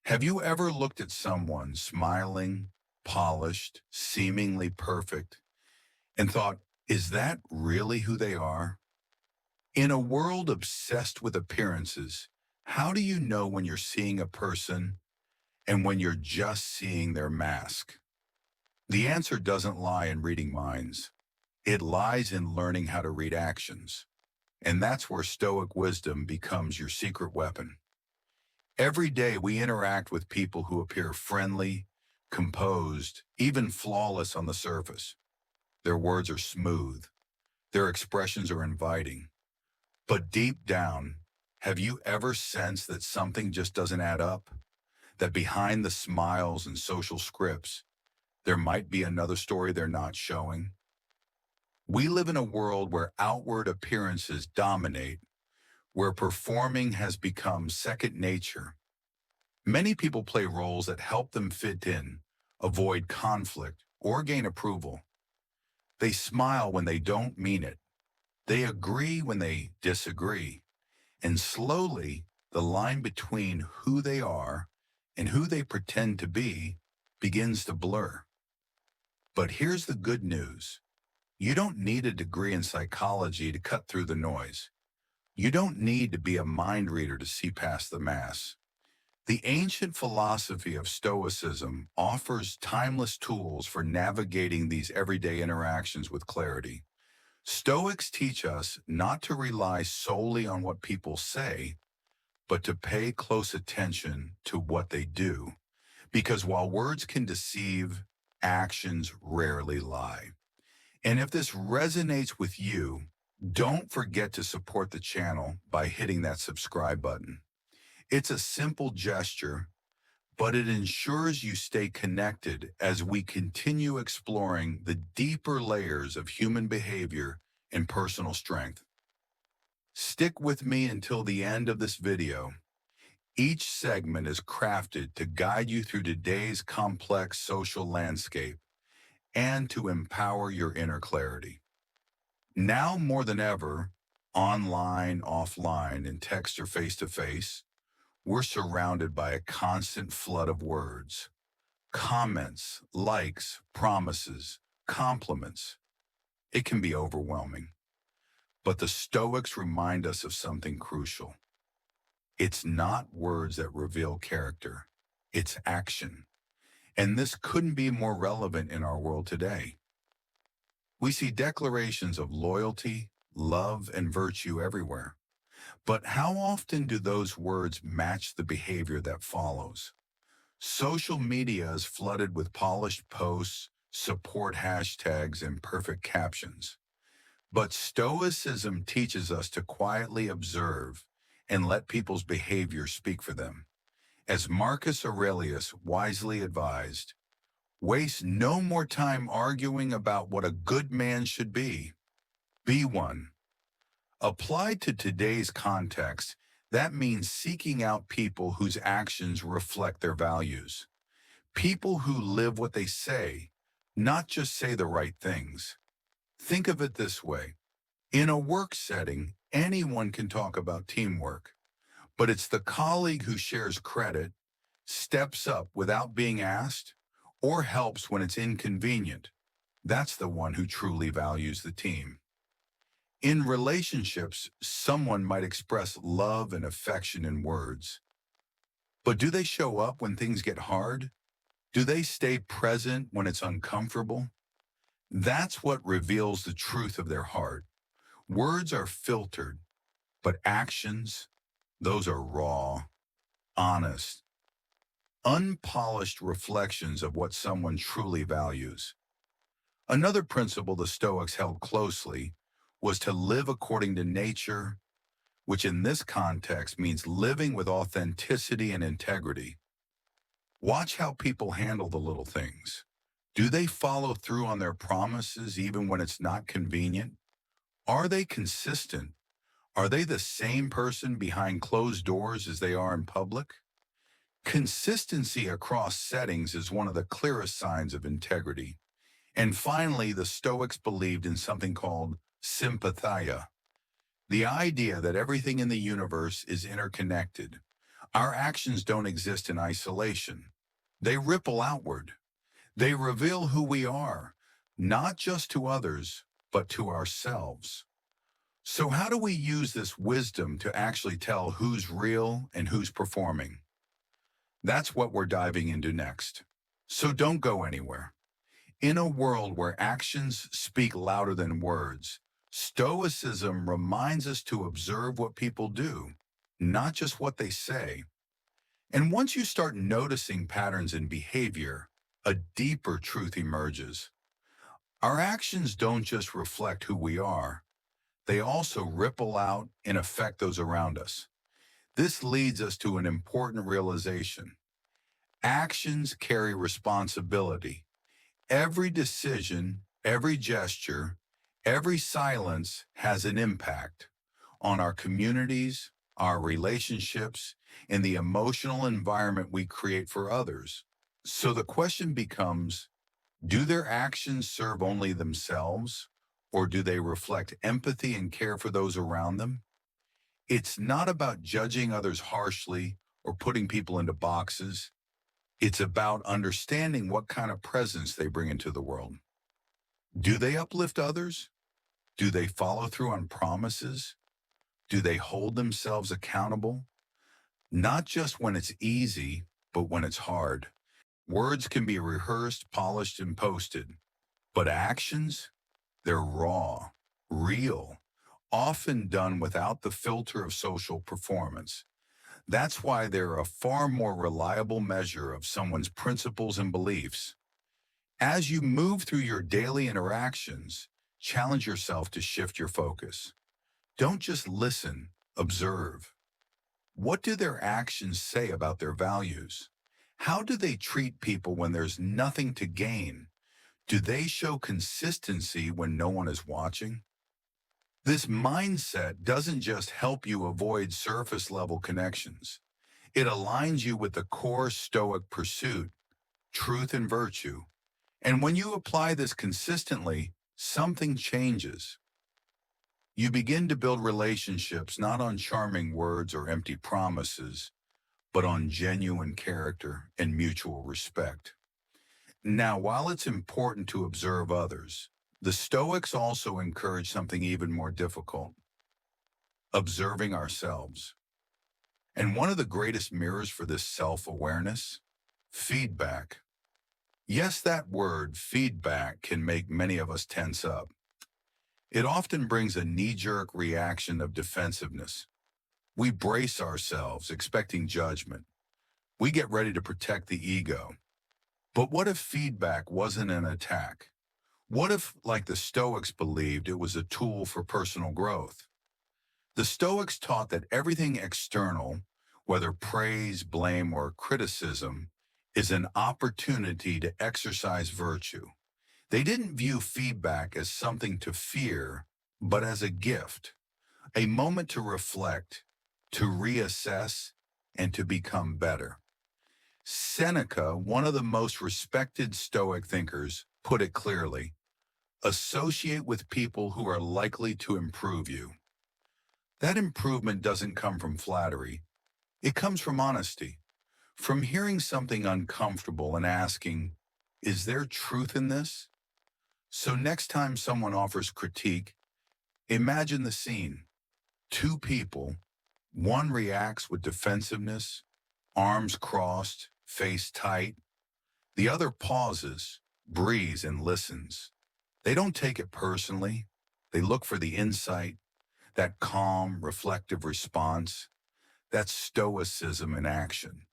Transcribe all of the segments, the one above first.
Have you ever looked at someone smiling, polished, seemingly perfect, and thought, is that really who they are? In a world obsessed with appearances, how do you know when you're seeing a person and when you're just seeing their mask? The answer doesn't lie in reading minds. It lies in learning how to read actions. And that's where Stoic wisdom becomes your secret weapon. Every day we interact with people who appear friendly, composed, even flawless on the surface. Their words are smooth. Their expressions are inviting. But deep down, have you ever sensed that something just doesn't add up? That behind the smiles and social scripts, there might be another story they're not showing? We live in a world where outward appearances dominate, where performing has become second nature. Many people play roles that help them fit in, avoid conflict, or gain approval. They smile when they don't mean it. They agree when they disagree. And slowly, the line between who they are and who they pretend to be begins to blur. But here's the good news. You don't need a degree in psychology to cut through the noise. You don't need to be a mind reader to see past the mask. The ancient philosophy of Stoicism offers timeless tools for navigating these everyday interactions with clarity. Stoics teach us not to rely solely on what people say, but to pay close attention to what they do. Because while words can deceive, actions rarely lie. And if this resonates with you, don't forget to support the channel by hitting that subscribe button. It's a simple gesture, but it ensures you stay connected as we continue exploring the deeper layers of human behavior and personal strength. Stick with me until the end of this video. Each segment is crafted to guide you through today's complex social landscape and to empower your inner clarity. Now more than ever, online, offline, in text or face-to-face, we're surrounded by a constant flood of words, comments, likes, promises, compliments. It can be overwhelming. But the Stoics remind us of something crucial. It's not words that reveal character, it's action. And this couldn't be more relevant in our world today. We see declarations of loyalty, love, and virtue everywhere. But how often do those words match the behavior that follows? Social media is flooded with polished posts, support hashtags, and perfect captions. But Stoicism teaches us to quietly observe and let people's behavior speak for them. As Marcus Aurelius wisely advised, waste no more time arguing about what a good man should be. Be one. Applied to today's context, that means seeking out people whose actions reflect their values. People who live what they say, not just say the right things. Think of it this way. In a work setting, anyone can talk about teamwork, but it's the colleague who shares credit, steps up without being asked, or helps when it's inconvenient. That's the one who truly values the team. In relationships, someone might express love and affection in words. But do they show up when things get hard? Do they stay present when it's uncomfortable? That's what reveals the truth of their heart. Words are filtered, but actions, those are raw, honest, unpolished reflections of what someone truly values. Another principle the Stoics held closely was to live according to nature, which in this context means living with authenticity and integrity. Watch how people handle the little things. Do they follow through on their promises even when it's not convenient? Are they consistent? Are they the same person behind closed doors as they are in public? Consistency across settings is one of the clearest signs of integrity. And finally, the Stoics believed in something called sympatheia, the idea that everything in the universe is interconnected. Our actions don't exist in isolation. They ripple outward. They reveal who we are, not just to others, but to ourselves. So how do we use this wisdom to actually tell who's real and who's performing? That's what we're diving into next. So don't go anywhere. In a world where actions speak louder than words, Stoicism reminds us to observe what people do, not just what they say. And once you start noticing patterns in behavior, a deeper truth emerges. Our actions don't just reflect who we are, they also ripple out and affect those around us. This leads us to an important realization. Actions carry responsibility. Every decision, every gesture, every silence has an impact on our communities, our relationships, and the emotional environment we create for others. So the question becomes, do their actions serve only themselves, or do they reflect empathy and care for those around them? It's not about judging others harshly or putting people into boxes. It's about understanding what kind of presence they bring into the world. Do they uplift others? Do they follow through on promises? Do they hold themselves accountable? Not just when it's easy, but when it's hard. Words can be rehearsed, polished, and posted, but actions, they're raw, real, often done without the filter of social performance. That's why they're a far more reliable measure of someone's principles and beliefs. As you move through your daily interactions, challenge yourself to shift your focus. Don't just listen, observe. What do their actions say about their values? How do they treat people when there's nothing to gain? Do they show consistency when no one is watching? This mindset doesn't just help you avoid surface level connections. It aligns you with the core Stoic pursuit, truth and virtue. And when you apply this consistently, something changes. You begin to build relationships not on charming words or empty promises, but on genuine character and mutual respect. Now, while it's important to observe others, the Stoics also encourage something even more difficult, observing ourselves. And one of the greatest mirrors for this self-awareness, feedback. Yes, that word, feedback, can make many of us tense up. It often brings a knee-jerk reaction of defensiveness. We brace ourselves, expecting judgment. We get ready to protect the ego. But what if feedback wasn't an attack? What if, like the Stoics believed, it was a tool for personal growth? The Stoics taught that everything external, whether praise, blame, or criticism, is an opportunity to exercise virtue. They didn't view feedback as something to fear, but as a gift, a moment to reflect, to reassess, and to become better. Seneca, one of the most respected Stoic thinkers, put it clearly: associate with people who are likely to improve you. That improvement doesn't come from flattery. It comes from honesty, from hearing something uncomfortable and asking, is there truth in this? So next time someone offers critique, imagine the scene. Two people, one reacts with defensiveness, arms crossed, face tight. The other pauses, breathes, and listens. They don't take it personally. They look for the insight, that calm, reflective response. That's stoicism in action.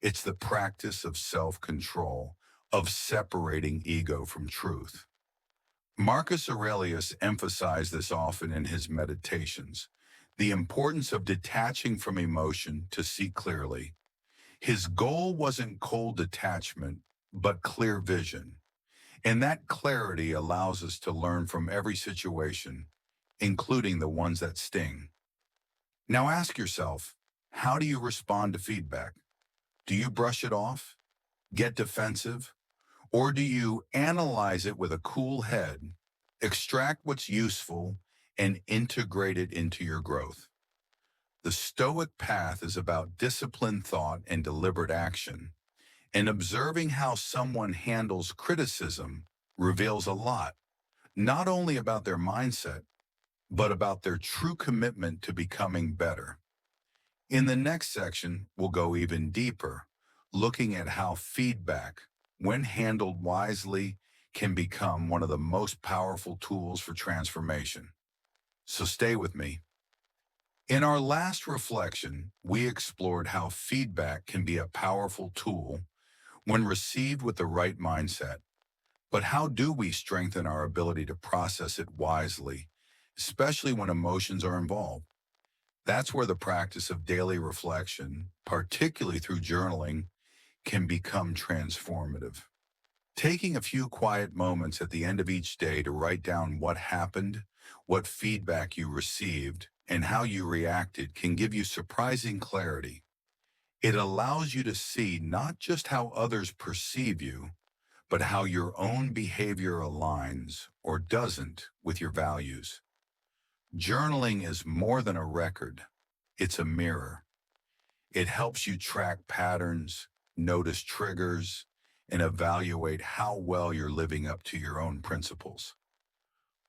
It's the practice of self-control, of separating ego from truth. Marcus Aurelius emphasized this often in his meditations, the importance of detaching from emotion to see clearly. His goal wasn't cold detachment, but clear vision. And that clarity allows us to learn from every situation, including the ones that sting. Now ask yourself, how do you respond to feedback? Do you brush it off, get defensive, or do you analyze it with a cool head, extract what's useful, and integrate it into your growth? The Stoic path is about disciplined thought and deliberate action, and observing how someone handles criticism reveals a lot, not only about their mindset, but about their true commitment to becoming better. In the next section, we'll go even deeper, looking at how feedback, when handled wisely, can become one of the most powerful tools for transformation. So stay with me. In our last reflection, we explored how feedback can be a powerful tool when received with the right mindset. But how do we strengthen our ability to process it wisely, especially when emotions are involved? That's where the practice of daily reflection, particularly through journaling, can become transformative. Taking a few quiet moments at the end of each day to write down what happened, what feedback you received, and how you reacted can give you surprising clarity. It allows you to see not just how others perceive you, but how your own behavior aligns or doesn't with your values. Journaling is more than a record. It's a mirror. It helps you track patterns, notice triggers, and evaluate how well you're living up to your own principles.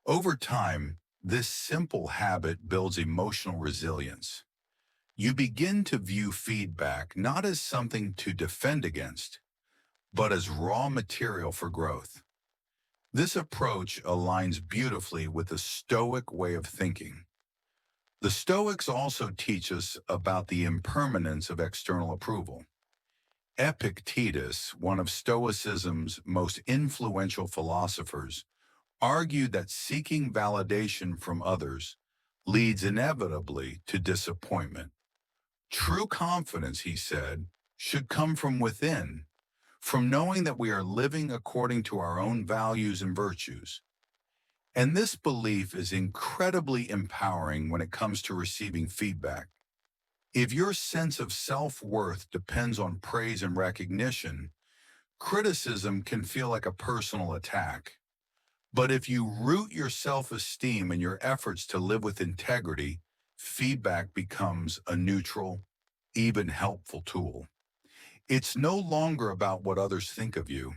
Over time, this simple habit builds emotional resilience. You begin to view feedback not as something to defend against, but as raw material for growth. This approach aligns beautifully with the Stoic way of thinking. The Stoics also teach us about the impermanence of external approval. Epictetus, one of Stoicism's most influential philosophers, argued that seeking validation from others leads inevitably to disappointment. True confidence, he said, should come from within, from knowing that we are living according to our own values and virtues. And this belief is incredibly empowering when it comes to receiving feedback. If your sense of self-worth depends on praise and recognition, criticism can feel like a personal attack. But if you root your self-esteem in your efforts to live with integrity, feedback becomes a neutral, even helpful tool. It's no longer about what others think of you.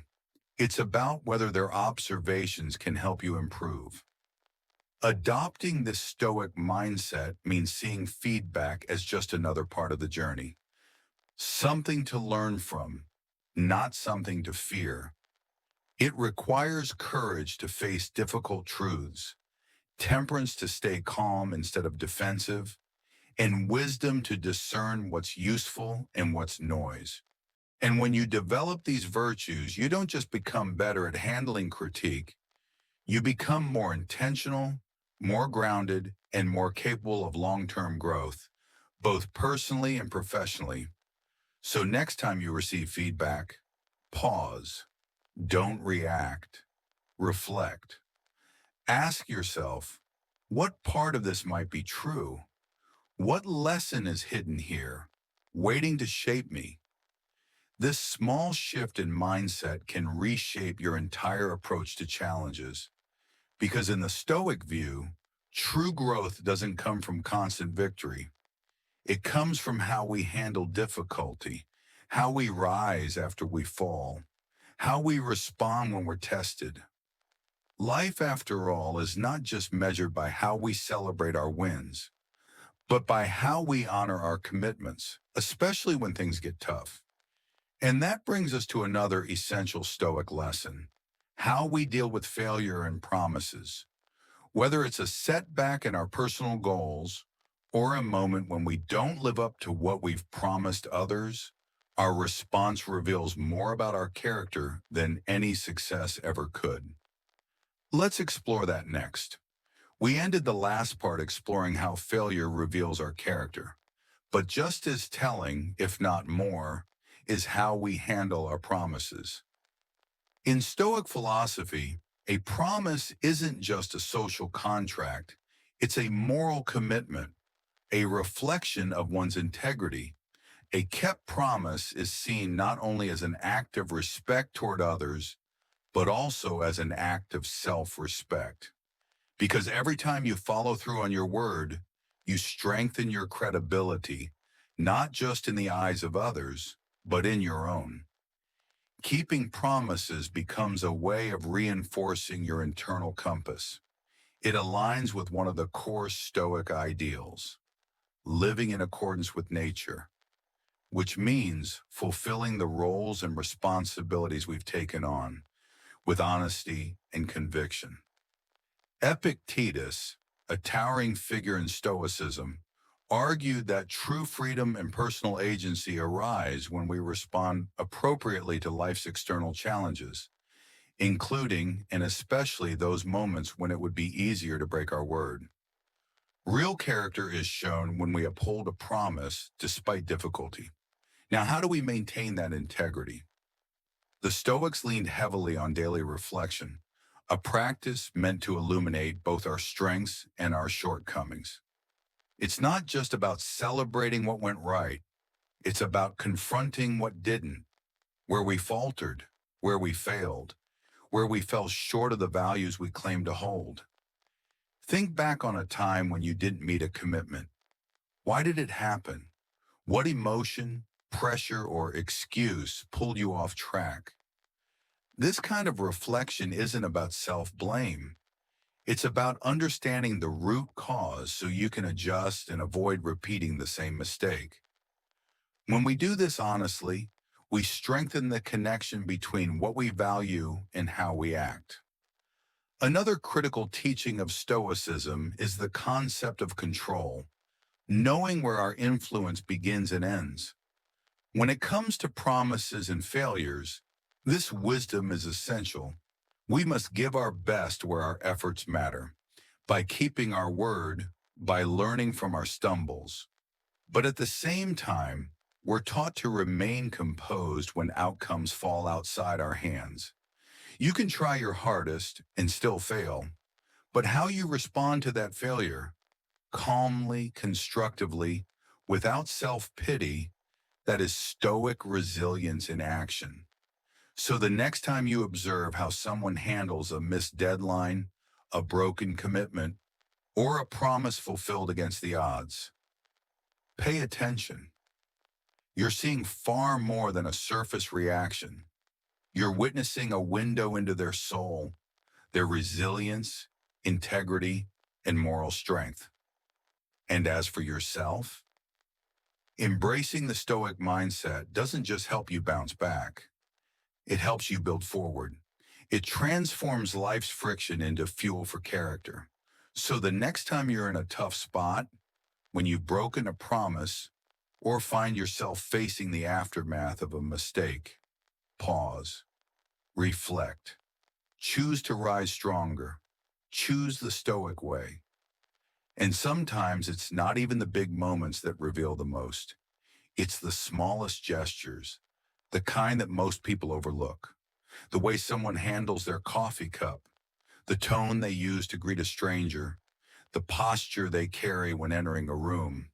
It's about whether their observations can help you improve. Adopting this Stoic mindset means seeing feedback as just another part of the journey, something to learn from, not something to fear. It requires courage to face difficult truths, temperance to stay calm instead of defensive, and wisdom to discern what's useful and what's noise. And when you develop these virtues, you don't just become better at handling critique, you become more intentional, more grounded, and more capable of long-term growth, both personally and professionally. So next time you receive feedback, pause, don't react, reflect. Ask yourself, what part of this might be true? What lesson is hidden here, waiting to shape me? This small shift in mindset can reshape your entire approach to challenges. Because in the Stoic view, true growth doesn't come from constant victory. It comes from how we handle difficulty, how we rise after we fall, how we respond when we're tested. Life, after all, is not just measured by how we celebrate our wins, but by how we honor our commitments, especially when things get tough. And that brings us to another essential Stoic lesson: how we deal with failure and promises. Whether it's a setback in our personal goals or a moment when we don't live up to what we've promised others, our response reveals more about our character than any success ever could. Let's explore that next. We ended the last part exploring how failure reveals our character. But just as telling, if not more, is how we handle our promises. In Stoic philosophy, a promise isn't just a social contract, it's a moral commitment, a reflection of one's integrity. A kept promise is seen not only as an act of respect toward others, but also as an act of self-respect. Because every time you follow through on your word, You strengthen your credibility, not just in the eyes of others, but in your own. Keeping promises becomes a way of reinforcing your internal compass. It aligns with one of the core Stoic ideals, living in accordance with nature, which means fulfilling the roles and responsibilities we've taken on with honesty and conviction. Epictetus, a towering figure in Stoicism, argued that true freedom and personal agency arise when we respond appropriately to life's external challenges, including and especially those moments when it would be easier to break our word. Real character is shown when we uphold a promise despite difficulty. Now, how do we maintain that integrity? The Stoics leaned heavily on daily reflection, a practice meant to illuminate both our strengths and our shortcomings. It's not just about celebrating what went right, it's about confronting what didn't, where we faltered, where we failed, where we fell short of the values we claim to hold. Think back on a time when you didn't meet a commitment. Why did it happen? What emotion, pressure, or excuse pulled you off track? This kind of reflection isn't about self-blame. It's about understanding the root cause so you can adjust and avoid repeating the same mistake. When we do this honestly, we strengthen the connection between what we value and how we act. Another critical teaching of Stoicism is the concept of control, knowing where our influence begins and ends. When it comes to promises and failures, this wisdom is essential. We must give our best where our efforts matter, by keeping our word, by learning from our stumbles. But at the same time, we're taught to remain composed when outcomes fall outside our hands. You can try your hardest and still fail, but how you respond to that failure, calmly, constructively, without self-pity, that is Stoic resilience in action. So the next time you observe how someone handles a missed deadline, a broken commitment, or a promise fulfilled against the odds, pay attention. You're seeing far more than a surface reaction. You're witnessing a window into their soul, their resilience, integrity, and moral strength. And as for yourself, embracing the Stoic mindset doesn't just help you bounce back. It helps you build forward. It transforms life's friction into fuel for character. So the next time you're in a tough spot, when you've broken a promise, or find yourself facing the aftermath of a mistake, pause, reflect, choose to rise stronger, choose the Stoic way. And sometimes it's not even the big moments that reveal the most. It's the smallest gestures, the kind that most people overlook. The way someone handles their coffee cup, the tone they use to greet a stranger, the posture they carry when entering a room.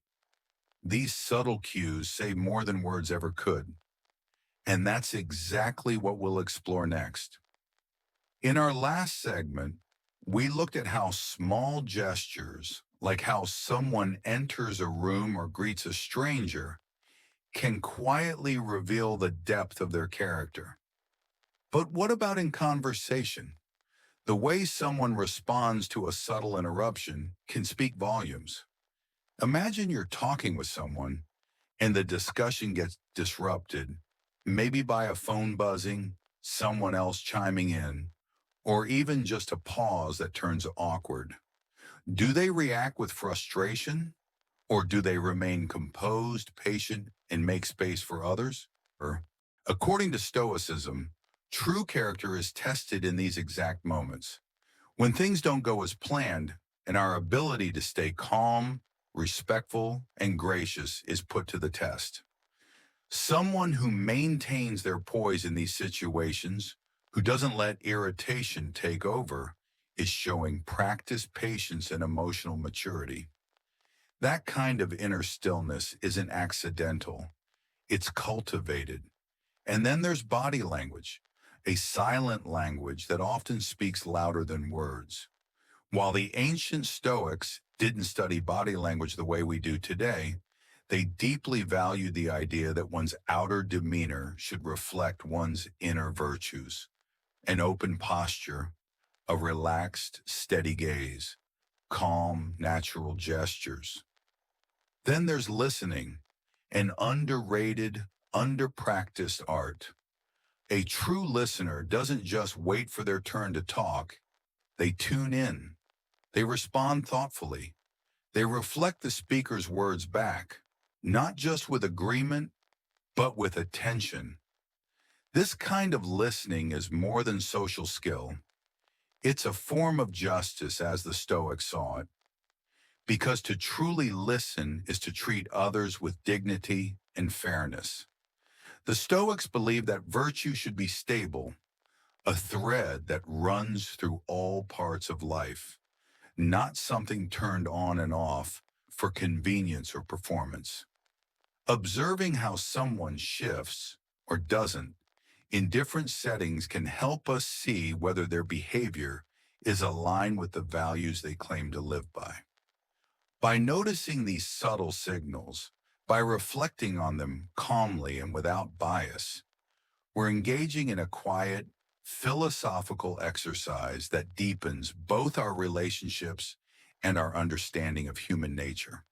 These subtle cues say more than words ever could. And that's exactly what we'll explore next. In our last segment, we looked at how small gestures, like how someone enters a room or greets a stranger, can quietly reveal the depth of their character. But what about in conversation? The way someone responds to a subtle interruption can speak volumes. Imagine you're talking with someone and the discussion gets disrupted, maybe by a phone buzzing, someone else chiming in, or even just a pause that turns awkward. Do they react with frustration, or do they remain composed, patient, and make space for others? According to Stoicism, true character is tested in these exact moments. When things don't go as planned, and our ability to stay calm, respectful, and gracious is put to the test. Someone who maintains their poise in these situations, who doesn't let irritation take over, is showing practiced patience and emotional maturity. That kind of inner stillness isn't accidental. It's cultivated. And then there's body language, a silent language that often speaks louder than words. While the ancient Stoics didn't study body language the way we do today, they deeply valued the idea that one's outer demeanor should reflect one's inner virtues, an open posture, a relaxed, steady gaze, calm, natural gestures. Then there's listening, an underrated, underpracticed art. A true listener doesn't just wait for their turn to talk, they tune in. They respond thoughtfully. They reflect the speaker's words back, not just with agreement, but with attention. This kind of listening is more than social skill. It's a form of justice as the Stoics saw it, because to truly listen is to treat others with dignity and fairness. The Stoics believe that virtue should be stable, a thread that runs through all parts of life, not something turned on and off for convenience or performance. Observing how someone shifts or doesn't in different settings can help us see whether their behavior is aligned with the values they claim to live by. By noticing these subtle signals, by reflecting on them calmly and without bias, we're engaging in a quiet, philosophical exercise that deepens both our relationships and our understanding of human nature.